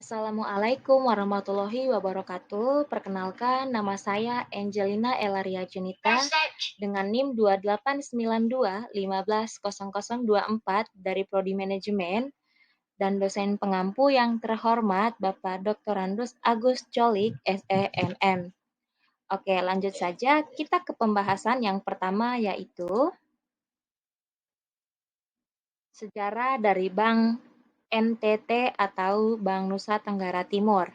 Assalamualaikum warahmatullahi wabarakatuh. Perkenalkan, nama saya Angelina Elaria Junita dengan NIM 2892150024 dari Prodi Manajemen dan dosen pengampu yang terhormat Bapak Dr. Andus Agus Colik, SEMM. Oke, lanjut saja. Kita ke pembahasan yang pertama yaitu sejarah dari Bank NTT atau Bank Nusa Tenggara Timur.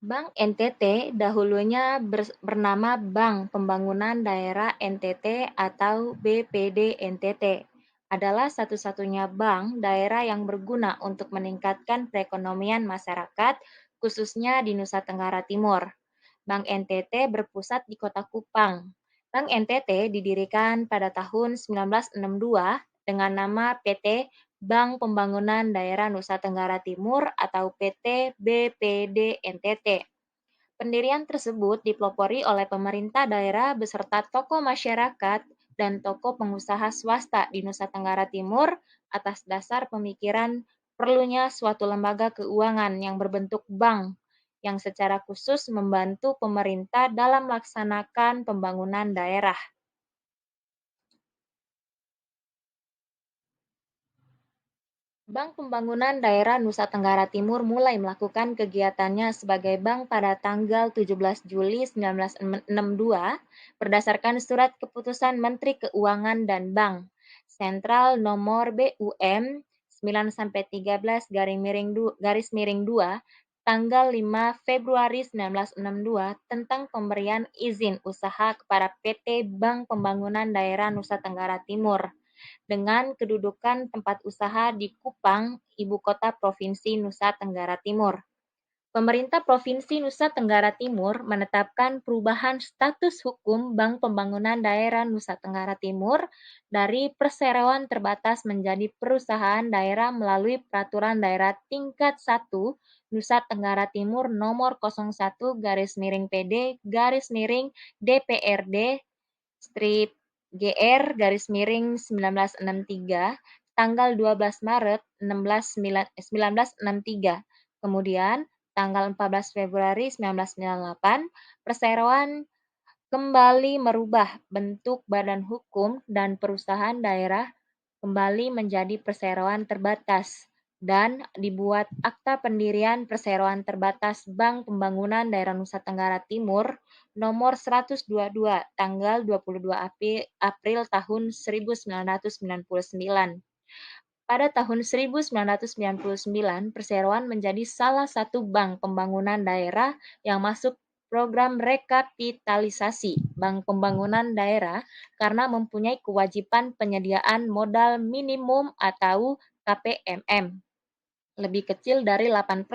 Bank NTT dahulunya bernama Bank Pembangunan Daerah NTT atau BPD NTT. Adalah satu-satunya bank daerah yang berguna untuk meningkatkan perekonomian masyarakat, khususnya di Nusa Tenggara Timur. Bank NTT berpusat di Kota Kupang. Bank NTT didirikan pada tahun 1962 dengan nama PT Bank Pembangunan Daerah Nusa Tenggara Timur atau PT BPD NTT. Pendirian tersebut dipelopori oleh pemerintah daerah beserta tokoh masyarakat dan tokoh pengusaha swasta di Nusa Tenggara Timur atas dasar pemikiran perlunya suatu lembaga keuangan yang berbentuk bank yang secara khusus membantu pemerintah dalam melaksanakan pembangunan daerah. Bank Pembangunan Daerah Nusa Tenggara Timur mulai melakukan kegiatannya sebagai bank pada tanggal 17 Juli 1962 berdasarkan Surat Keputusan Menteri Keuangan dan Bank Sentral Nomor BUM 9-13 tanggal 5 Februari 1962 tentang pemberian izin usaha kepada PT Bank Pembangunan Daerah Nusa Tenggara Timur dengan kedudukan tempat usaha di Kupang, ibu kota Provinsi Nusa Tenggara Timur. Pemerintah Provinsi Nusa Tenggara Timur menetapkan perubahan status hukum Bank Pembangunan Daerah Nusa Tenggara Timur dari perseroan terbatas menjadi perusahaan daerah melalui Peraturan Daerah Tingkat 1 Nusa Tenggara Timur nomor 01-PD-DPRD strip GR-1963 tanggal 12 Maret 1963. Kemudian tanggal 14 Februari 1998, perseroan kembali merubah bentuk badan hukum dan perusahaan daerah kembali menjadi perseroan terbatas dan dibuat Akta Pendirian Perseroan Terbatas Bank Pembangunan Daerah Nusa Tenggara Timur nomor 122 tanggal 22 April tahun 1999. Pada tahun 1999, perseroan menjadi salah satu bank pembangunan daerah yang masuk program rekapitalisasi Bank Pembangunan Daerah karena mempunyai kewajiban penyediaan modal minimum atau KPMM lebih kecil dari 8%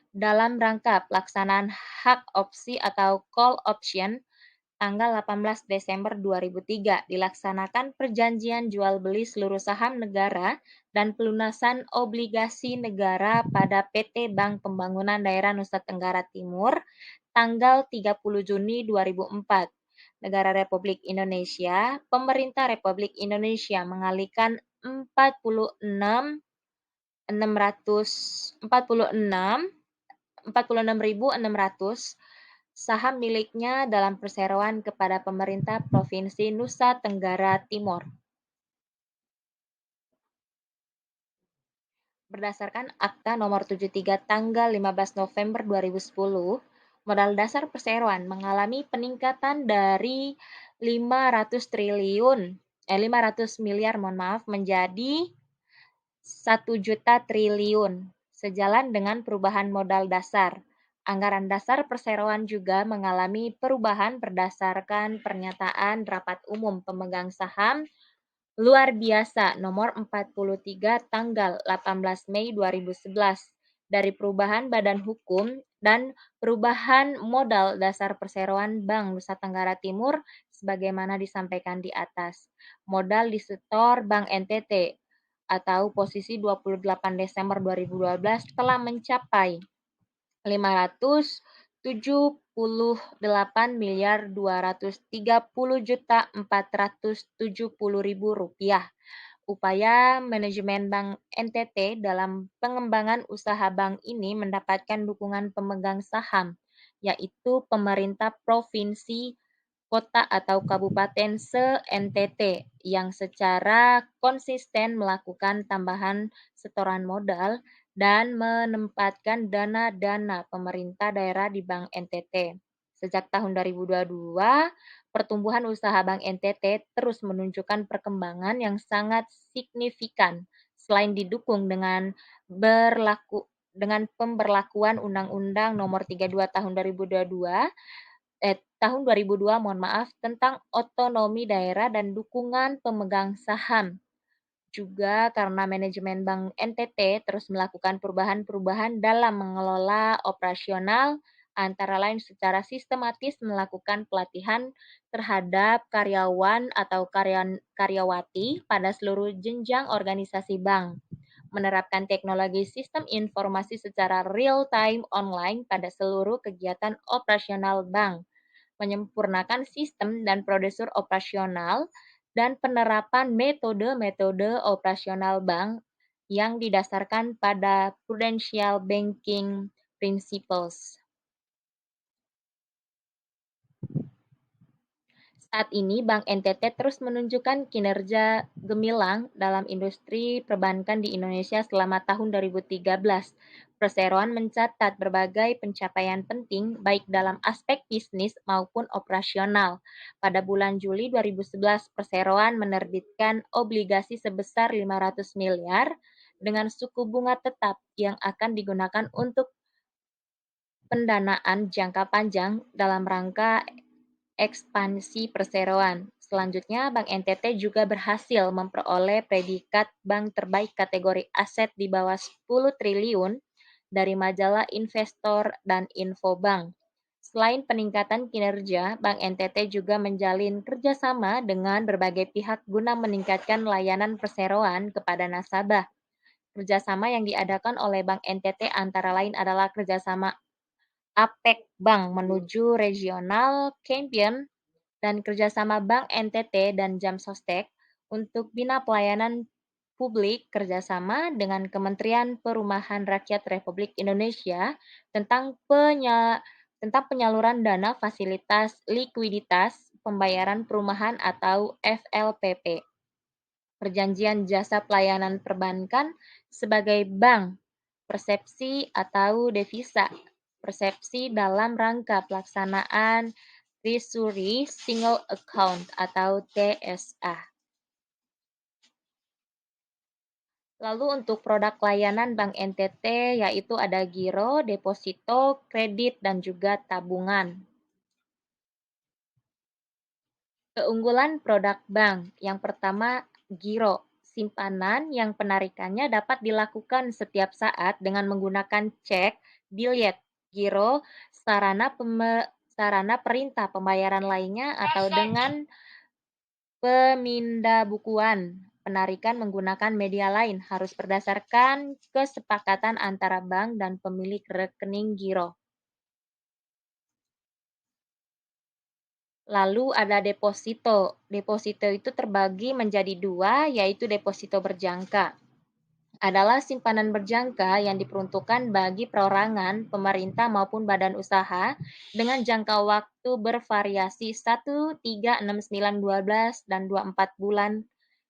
dalam rangka pelaksanaan hak opsi atau call option tanggal 18 Desember 2003 dilaksanakan perjanjian jual beli seluruh saham negara dan pelunasan obligasi negara pada PT Bank Pembangunan Daerah Nusa Tenggara Timur tanggal 30 Juni 2004. Negara Republik Indonesia, Pemerintah Republik Indonesia mengalihkan 46.600 saham miliknya dalam perseroan kepada pemerintah Provinsi Nusa Tenggara Timur. Berdasarkan Akta Nomor 73 tanggal 15 November 2010, modal dasar perseroan mengalami peningkatan dari 500 miliar menjadi 1 juta triliun, sejalan dengan perubahan modal dasar. Anggaran dasar perseroan juga mengalami perubahan berdasarkan pernyataan Rapat Umum Pemegang Saham Luar Biasa nomor 43 tanggal 18 Mei 2011 dari perubahan badan hukum dan perubahan modal dasar perseroan Bank Nusa Tenggara Timur sebagaimana disampaikan di atas. Modal disetor Bank NTT atau posisi 28 Desember 2012 telah mencapai 578.230.470.000 rupiah Upaya manajemen Bank NTT dalam pengembangan usaha bank ini mendapatkan dukungan pemegang saham, yaitu pemerintah provinsi, kota atau kabupaten se-NTT yang secara konsisten melakukan tambahan setoran modal dan menempatkan dana-dana pemerintah daerah di Bank NTT. Sejak tahun 2022, pertumbuhan usaha Bank NTT terus menunjukkan perkembangan yang sangat signifikan. Selain didukung dengan pemberlakuan Undang-Undang Nomor 32 Tahun 2022, tahun 2002, mohon maaf, tentang otonomi daerah dan dukungan pemegang saham. Juga karena manajemen Bank NTT terus melakukan perubahan-perubahan dalam mengelola operasional, antara lain secara sistematis melakukan pelatihan terhadap karyawan atau karyawati pada seluruh jenjang organisasi bank, menerapkan teknologi sistem informasi secara real-time online pada seluruh kegiatan operasional bank, menyempurnakan sistem dan prosedur operasional, dan penerapan metode-metode operasional bank yang didasarkan pada Prudential Banking Principles. Saat ini, Bank NTT terus menunjukkan kinerja gemilang dalam industri perbankan di Indonesia selama tahun 2013. Perseroan mencatat berbagai pencapaian penting baik dalam aspek bisnis maupun operasional. Pada bulan Juli 2011, Perseroan menerbitkan obligasi sebesar 500 miliar dengan suku bunga tetap yang akan digunakan untuk pendanaan jangka panjang dalam rangka ekspansi perseroan. Selanjutnya, Bank NTT juga berhasil memperoleh predikat bank terbaik kategori aset di bawah 10 triliun dari majalah Investor dan Infobank. Selain peningkatan kinerja, Bank NTT juga menjalin kerjasama dengan berbagai pihak guna meningkatkan layanan perseroan kepada nasabah. Kerjasama yang diadakan oleh Bank NTT antara lain adalah kerjasama APEC Bank menuju Regional Champion dan kerjasama Bank NTT dan Jam Sostek untuk Bina Pelayanan Publik kerjasama dengan Kementerian Perumahan Rakyat Republik Indonesia tentang penyaluran dana fasilitas likuiditas pembayaran perumahan atau FLPP. Perjanjian Jasa Pelayanan Perbankan sebagai bank, persepsi atau devisa, persepsi dalam rangka pelaksanaan Treasury Single Account atau TSA. Lalu untuk produk layanan Bank NTT yaitu ada giro, deposito, kredit, dan juga tabungan. Keunggulan produk bank. Yang pertama, giro, simpanan yang penarikannya dapat dilakukan setiap saat dengan menggunakan cek, biljet, giro, sarana perintah pembayaran lainnya atau dengan pemindabukuan. Penarikan menggunakan media lain harus berdasarkan kesepakatan antara bank dan pemilik rekening giro. Lalu ada deposito. Deposito itu terbagi menjadi dua, yaitu deposito berjangka. Adalah simpanan berjangka yang diperuntukkan bagi perorangan, pemerintah maupun badan usaha dengan jangka waktu bervariasi 1, 3, 6, 9, 12, dan 24 bulan.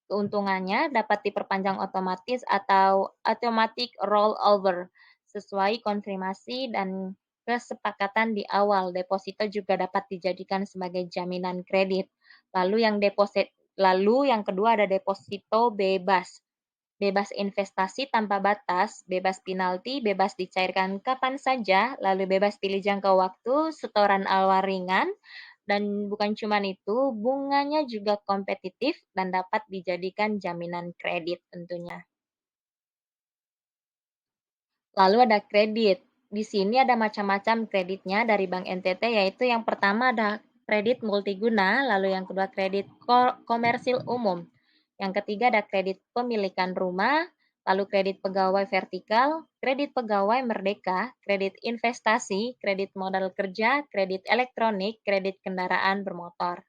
Keuntungannya dapat diperpanjang otomatis atau automatic rollover sesuai konfirmasi dan kesepakatan di awal. Deposito juga dapat dijadikan sebagai jaminan kredit. Lalu yang kedua ada deposito bebas. Bebas investasi tanpa batas, bebas penalti, bebas dicairkan kapan saja, lalu bebas pilih jangka waktu, setoran awal ringan, dan bukan cuma itu, bunganya juga kompetitif dan dapat dijadikan jaminan kredit tentunya. Lalu ada kredit. Di sini ada macam-macam kreditnya dari Bank NTT, yaitu yang pertama ada kredit multiguna, lalu yang kedua kredit komersil umum. Yang ketiga ada kredit pemilikan rumah, lalu kredit pegawai vertikal, kredit pegawai merdeka, kredit investasi, kredit modal kerja, kredit elektronik, kredit kendaraan bermotor.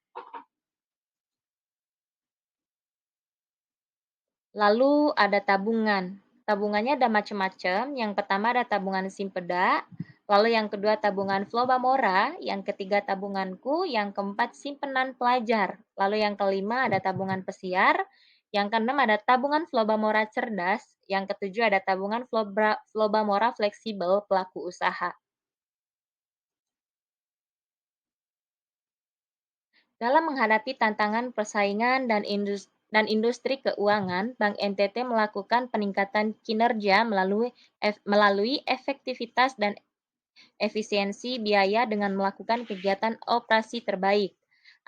Lalu ada tabungan. Tabungannya ada macam-macam. Yang pertama ada tabungan Simpeda, lalu yang kedua tabungan Flobamora, yang ketiga tabunganku, yang keempat simpenan pelajar. Lalu yang kelima ada tabungan pesiar, yang keenam ada tabungan Flobamora cerdas, yang ketujuh ada tabungan Flobamora fleksibel pelaku usaha. Dalam menghadapi tantangan persaingan dan industri keuangan, Bank NTT melakukan peningkatan kinerja melalui efektivitas dan efisiensi biaya dengan melakukan kegiatan operasi terbaik,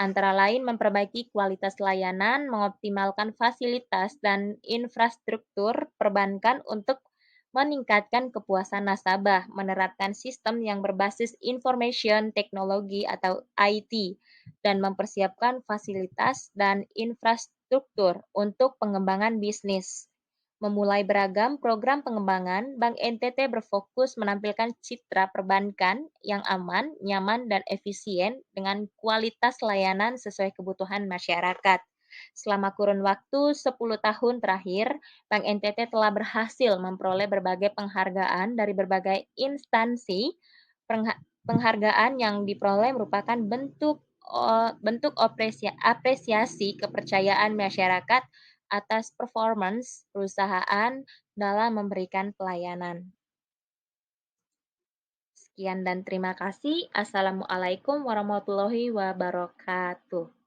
antara lain memperbaiki kualitas layanan, mengoptimalkan fasilitas dan infrastruktur perbankan untuk meningkatkan kepuasan nasabah, menerapkan sistem yang berbasis information technology atau IT, dan mempersiapkan fasilitas dan infrastruktur untuk pengembangan bisnis. Memulai beragam program pengembangan, Bank NTT berfokus menampilkan citra perbankan yang aman, nyaman, dan efisien dengan kualitas layanan sesuai kebutuhan masyarakat. Selama kurun waktu 10 tahun terakhir, Bank NTT telah berhasil memperoleh berbagai penghargaan dari berbagai instansi. Penghargaan yang diperoleh merupakan bentuk apresiasi kepercayaan masyarakat atas performance perusahaan dalam memberikan pelayanan. Sekian dan terima kasih. Assalamualaikum warahmatullahi wabarakatuh.